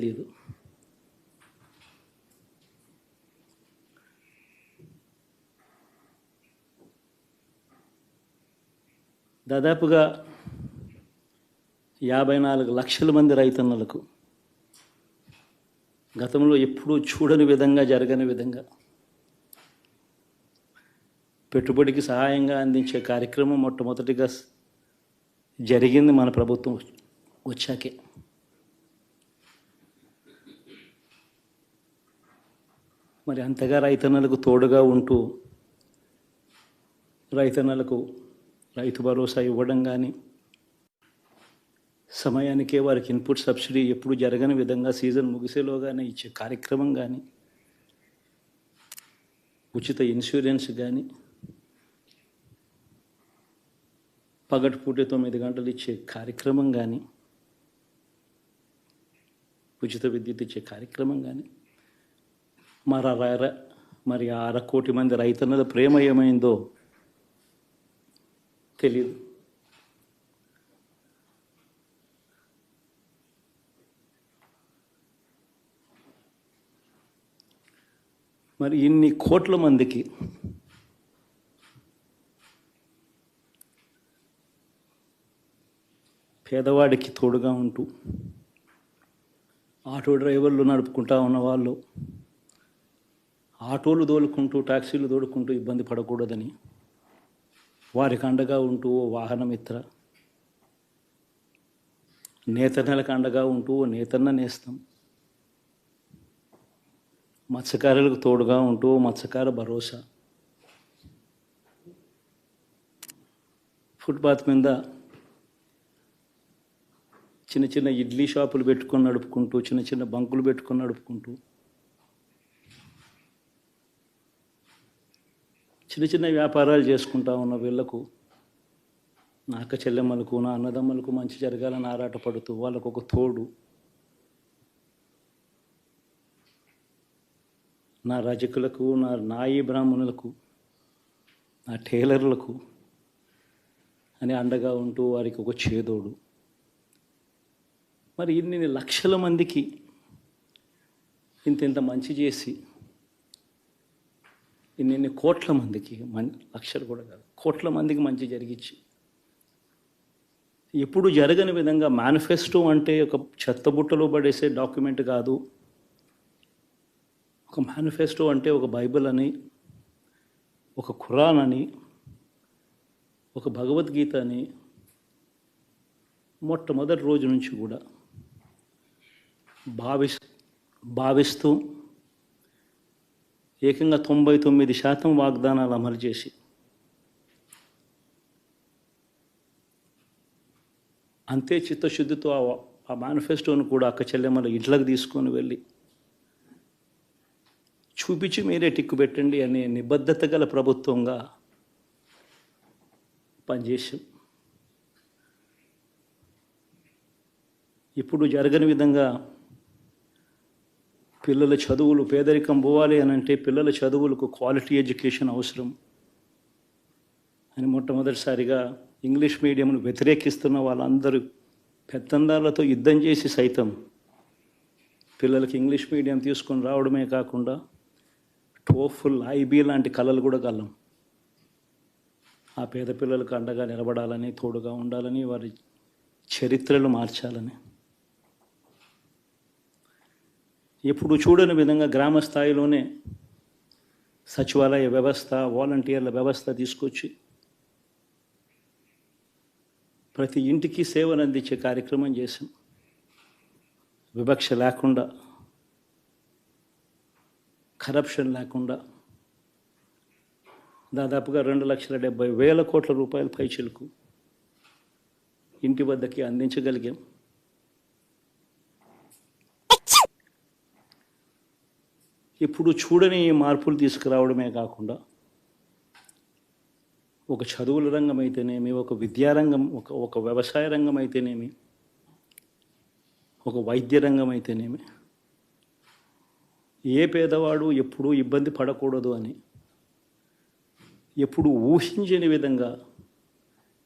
లేదు. దాదాపుగా 54 లక్షల మంది రైతన్నలకు గతంలో ఎప్పుడూ చూడని విధంగా, జరగని విధంగా పెట్టుబడికి సహాయంగా అందించే కార్యక్రమం మొట్టమొదటిగా జరిగింది మన ప్రభుత్వం వచ్చాకే. మరి అంతగా రైతన్నలకు తోడుగా ఉంటూ రైతన్నలకు రైతు భరోసా ఇవ్వడం కానీ, సమయానికే వారికి ఇన్పుట్ సబ్సిడీ ఎప్పుడు జరగని విధంగా సీజన్ ముగిసేలోగానే ఇచ్చే కార్యక్రమం కానీ, ఉచిత ఇన్సూరెన్స్ కానీ, పగటిపూట 9 గంటలు ఇచ్చే కార్యక్రమం కానీ, ఉచిత విద్యుత్ ఇచ్చే కార్యక్రమం కానీ, మరి 1/2 కోటి మంది రైతన్నల ప్రేమ ఏమైందో తెలియదు. మరి ఇన్ని కోట్ల మందికి పేదవాడికి తోడుగా ఉంటూ ఆటో డ్రైవర్లు నడుపుకుంటా ఉన్నవాళ్ళు ఆటోలు తోలుకుంటూ, టాక్సీలు తోలుకుంటూ ఇబ్బంది పడకూడదని వారికి అండగా ఉంటూ ఓ వాహనమిత్ర, నేతన్నలకు అండగా ఉంటూ ఓ నేతన్న నేస్తం, మత్స్యకారులకు తోడుగా ఉంటూ మత్స్యకార భరోసా, ఫుట్పాత్ మీద చిన్న చిన్న ఇడ్లీ షాపులు పెట్టుకొని నడుపుకుంటూ, చిన్న చిన్న బంకులు పెట్టుకొని నడుపుకుంటూ, చిన్న చిన్న వ్యాపారాలు చేసుకుంటా ఉన్న వీళ్లకు, నా అక్క చెల్లెమ్మలకు, నా అన్నదమ్మలకు మంచి జరగాలని ఆరాటపడుతూ వాళ్ళకు ఒక తోడు, నా రజకులకు, నా నాయి బ్రాహ్మణులకు, నా టైలర్లకు అని అండగా ఉంటూ వారికి ఒక చేదోడు. మరి ఇన్ని లక్షల మందికి ఇంత మంచి చేసి, ఇన్ని కోట్ల మందికి, లక్షలు కూడా కాదు, కోట్ల మందికి మంచి జరిగించి, ఎప్పుడు జరగని విధంగా మేనిఫెస్టో అంటే ఒక చెత్తబుట్టలో పడేసే డాక్యుమెంట్ కాదు. ఒక మేనిఫెస్టో అంటే ఒక బైబిల్ అని, ఒక ఖురాన్ అని, ఒక భగవద్గీత అని మొట్టమొదటి రోజు నుంచి కూడా భావిస్తూ ఏకంగా 99% వాగ్దానాలు అమలు చేసి, అంతే చిత్తశుద్ధితో ఆ మేనిఫెస్టోను కూడా అక్క చెల్లెమ్మల ఇంట్లోకి తీసుకొని వెళ్ళి చూపించి మీరే టిక్కు పెట్టండి అనే నిబద్ధత గల ప్రభుత్వంగా పనిచేసాం. ఇప్పుడు జరగని విధంగా పిల్లల చదువులు, పేదరికం పోవాలి అని అంటే పిల్లల చదువులకు క్వాలిటీ ఎడ్యుకేషన్ అవసరం అని మొట్టమొదటిసారిగా ఇంగ్లీష్ మీడియంను వ్యతిరేకిస్తున్న వాళ్ళందరూ పెత్తందారులతో యుద్ధం చేసి సైతం పిల్లలకి ఇంగ్లీష్ మీడియం తీసుకొని రావడమే కాకుండా టోఫుల్, ఐబీ లాంటి కళలు కూడా కలం ఆ పేద పిల్లలకు అండగా నిలబడాలని, తోడుగా ఉండాలని, వారి చరిత్రలు మార్చాలని, ఎప్పుడు చూడని విధంగా గ్రామ స్థాయిలోనే సచివాలయ వ్యవస్థ, వాలంటీర్ల వ్యవస్థ తీసుకొచ్చి ప్రతి ఇంటికి సేవను అందించే కార్యక్రమం చేశాం. వివక్ష లేకుండా, కరప్షన్ లేకుండా దాదాపుగా 2,70,000 కోట్ల రూపాయల పైచిలకు ఇంటి వద్దకి అందించగలిగాం. ఇప్పుడు చూడని మార్పులు తీసుకురావడమే కాకుండా ఒక చదువుల రంగం అయితేనేమి, ఒక విద్యారంగం, ఒక వ్యవసాయ రంగం అయితేనేమి, ఒక వైద్య రంగం అయితేనేమి, ఏ పేదవాడు ఎప్పుడూ ఇబ్బంది పడకూడదు అని ఎప్పుడు ఊహించని విధంగా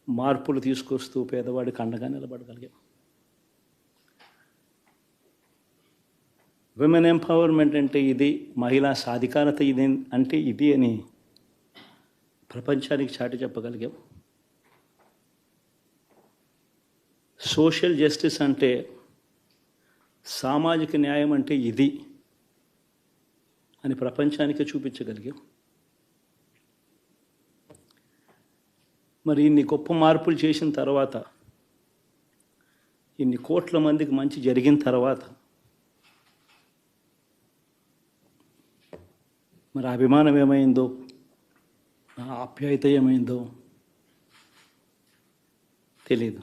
మార్పులు తీసుకొస్తూ పేదవాడికి అండగా నిలబడగలిగాం. విమెన్ ఎంపవర్మెంట్ అంటే ఇది, మహిళా సాధికారత ఇది అంటే ఇది అని ప్రపంచానికి చాటి చెప్పగలిగాం. సోషల్ జస్టిస్ అంటే, సామాజిక న్యాయం అంటే ఇది అని ప్రపంచానికి చూపించగలిగాం. మరి ఇన్ని గొప్ప మార్పులు చేసిన తర్వాత, ఇన్ని కోట్ల మందికి మంచి జరిగిన తర్వాత, మరి అభిమానం ఏమైందో, ఆ ఆప్యాయత ఏమైందో తెలీదు.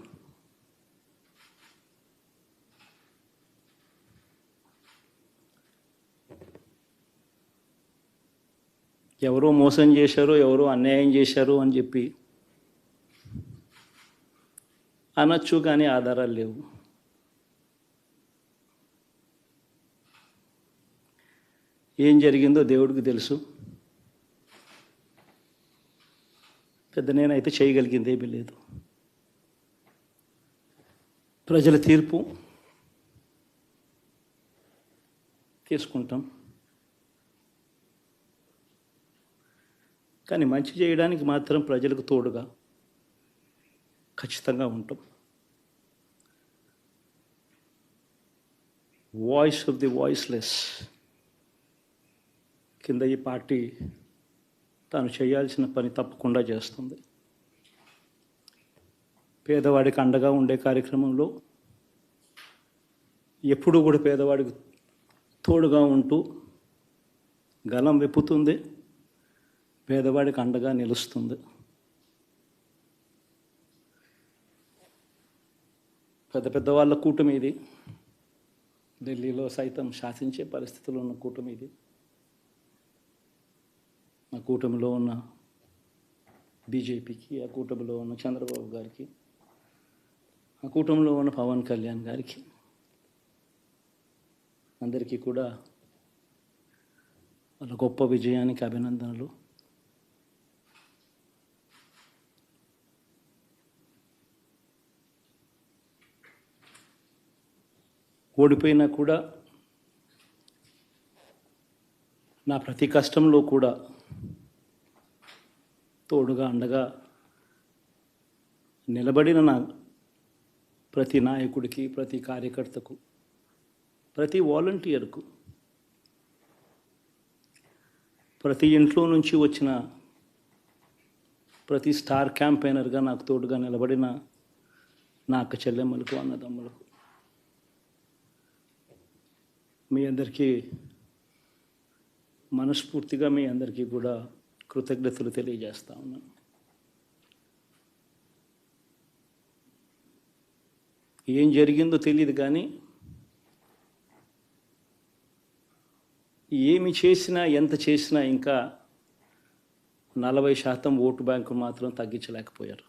ఎవరో మోసం చేశారు, ఎవరో అన్యాయం చేశారు అని చెప్పి అనొచ్చు, కానీ ఆధారాలు లేవు. ఏం జరిగిందో దేవుడికి తెలుసు. పెద్ద నేనైతే చేయగలిగింది ఏమీ లేదు. ప్రజల తీర్పు తీసుకుంటాం, కానీ మంచి చేయడానికి మాత్రం ప్రజలకు తోడుగా ఖచ్చితంగా ఉంటాం. వాయిస్ ఆఫ్ ది వాయిస్లెస్ కింద ఈ పార్టీ తాను చేయాల్సిన పని తప్పకుండా చేస్తుంది. పేదవాడికి అండగా ఉండే కార్యక్రమంలో ఎప్పుడూ కూడా పేదవాడికి తోడుగా ఉంటూ గలం విప్పుతుంది, పేదవాడికి అండగా నిలుస్తుంది. పెద్ద పెద్ద వాళ్ళ కూటమి ఇది, ఢిల్లీలో సైతం శాసించే పరిస్థితుల్లో ఉన్న కూటమి ఇది. ఆ కూటమిలో ఉన్న బీజేపీకి, ఆ కూటమిలో ఉన్న చంద్రబాబు గారికి, ఆ కూటమిలో ఉన్న పవన్ కళ్యాణ్ గారికి, అందరికీ కూడా వాళ్ళ గొప్ప విజయానికి అభినందనలు. ఓడిపోయినా కూడా నా ప్రతి కష్టంలో కూడా తోడుగా అండగా నిలబడిన నా ప్రతి నాయకుడికి, ప్రతి కార్యకర్తకు, ప్రతి వాలంటీర్కు, ప్రతి ఇంట్లో నుంచి వచ్చిన ప్రతి స్టార్ క్యాంపెయినర్గా నాకు తోడుగా నిలబడిన నా అక్క చెల్లెమ్మలకు, అన్నదమ్ములకు, మీ అందరికీ మనస్ఫూర్తిగా మీ అందరికీ కూడా కృతజ్ఞతలు తెలియజేస్తా ఉన్నాను. ఏం జరిగిందో తెలియదు, కానీ ఏమి చేసినా, ఎంత చేసినా ఇంకా 40% ఓటు బ్యాంకు మాత్రం తగ్గించలేకపోయారు.